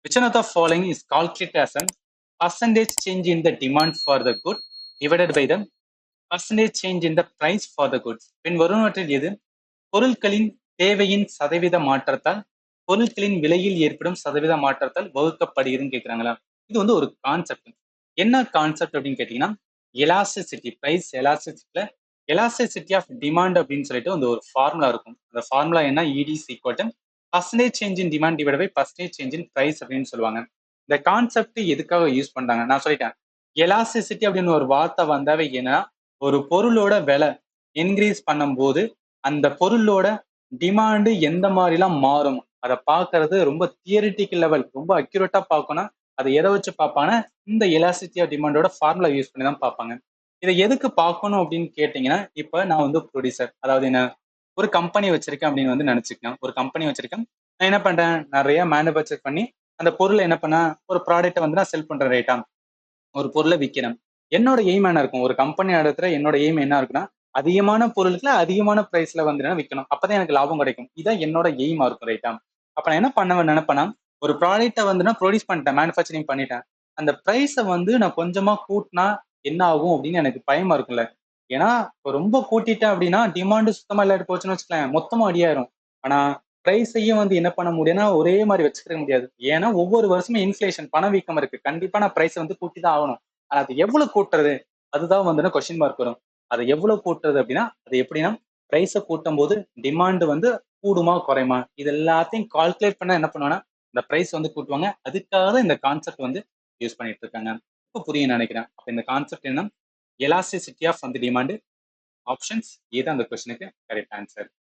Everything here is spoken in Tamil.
Which one of the following is calculated as a percentage change in the demand for the good divided by the percentage change in the price for the goods? பின் வருவனவற்றில் எது பொருட்களின் தேவையின் சதவீத மாற்றத்தால் பொருட்களின் விலையில் ஏற்படும் சதவீத மாற்றத்தால் வகுக்கப்படுகிறதுன்னு கேட்குறாங்களா? இது வந்து ஒரு கான்செப்ட். என்ன கான்செப்ட் அப்படின்னு கேட்டீங்கன்னா, எலாஸ்டிசிட்டி, பிரைஸ் எலாஸ்டிசிட்டில எலாஸ்டிசிட்டி ஆஃப் டிமாண்ட் அப்படின்னு சொல்லிட்டு வந்து ஒரு ஃபார்முலா இருக்கும். அந்த ஃபார்முலா என்ன? It is equal to percentage change in demand divide by percentage change in price அப்படின்னு சொல்லுவாங்க. இந்த கான்செப்ட் எதுக்காக யூஸ் பண்றாங்க? நான் சொல்லிட்டேன். எலாஸ்டிசிட்டி அப்படின்னு ஒரு வார்த்தை வந்தாவே ஏன்னா, ஒரு பொருளோட விலை இன்க்ரீஸ் பண்ணும்போது அந்த பொருளோட டிமாண்டு எந்த மாதிரிலாம் மாறும் அதை பார்க்கறது ரொம்ப தியரிட்டிக்கல் லெவல், ரொம்ப அக்யூரேட்டா பார்க்கணும். அதை எதை வச்சு பார்ப்பாங்கன்னா, இந்த எலாசிட்டி ஆஃப் டிமாண்டோட ஃபார்முலா யூஸ் பண்ணி தான் பார்ப்பாங்க. இதை எதுக்கு பார்க்கணும் அப்படின்னு கேட்டீங்கன்னா, இப்போ நான் வந்து ப்ரொடியூசர், அதாவது என்ன, ஒரு கம்பெனி வச்சிருக்கேன் அப்படின்னு வந்து நினைச்சுக்கேன். ஒரு கம்பெனி வச்சிருக்கேன், நான் என்ன பண்றேன், நிறைய மேனுஃபேக்சர் பண்ணி அந்த பொருளை என்ன பண்ண, ஒரு ப்ராடக்ட்டை வந்து நான் செல் பண்றேன், ரைட்டா? ஒரு பொருளை விற்கிறேன். என்னோட எய்ம் என்ன இருக்கும், ஒரு கம்பெனி நடத்துற என்னோட எய்ம் என்ன இருக்குன்னா, அதிகமான பொருளுக்குல அதிகமான பிரைஸ்ல வந்து விற்கணும். அப்பதான் எனக்கு லாபம் கிடைக்கும். இதான் என்னோட எய்மா இருக்கும், ரைட்டா? அப்ப நான் என்ன பண்ண நினைப்பேன்னா, ஒரு ப்ராடக்ட்டை வந்து நான் ப்ரொடியூஸ் பண்ணிட்டேன், மேனுஃபேக்சரிங் பண்ணிட்டேன். அந்த பிரைஸை வந்து நான் கொஞ்சமா கூட்டினா என்ன ஆகும் அப்படின்னு எனக்கு பயமா இருக்கும்ல. ஏன்னா ரொம்ப கூட்டிட்டேன் அப்படின்னா டிமாண்டு சுத்தமா இல்லாட்டி போச்சுன்னு வச்சுக்கலாம், மொத்தமா அடியாயிரும். ஆனா பிரைஸையும் வந்து என்ன பண்ண முடியும்னா ஒரே மாதிரி வச்சுக்க முடியாது. ஏன்னா ஒவ்வொரு வருஷமும் இன்ஃபிளேஷன், பணவீக்கம் இருக்கு. கண்டிப்பா நான் பிரைஸ் வந்து கூட்டி தான் ஆகணும். ஆனா அது எவ்வளவு கூட்டுறது, அதுதான் வந்து கொஸ்டின் மார்க் வரும். அதை எவ்வளவு கூட்டுறது அப்படின்னா, அது எப்படின்னா பிரைஸை கூட்டும் போது டிமாண்ட் வந்து கூடுமா குறையுமா, இது எல்லாத்தையும் கால்குலேட் பண்ண என்ன பண்ணுவாங்கன்னா இந்த பிரைஸ் வந்து கூட்டுவாங்க. அதுக்காக தான் இந்த கான்செப்ட் வந்து யூஸ் பண்ணிட்டு இருக்காங்க. இப்போ புரியும் நினைக்கிறேன். அப்ப இந்த கான்செப்ட் என்ன? எலாஸ்டிசிட்டி ஆஃப் வந்து டிமாண்ட். ஆப்ஷன்ஸ் ஏதான் அந்த கொஸ்டினுக்கு கரெக்ட் ஆன்சர்.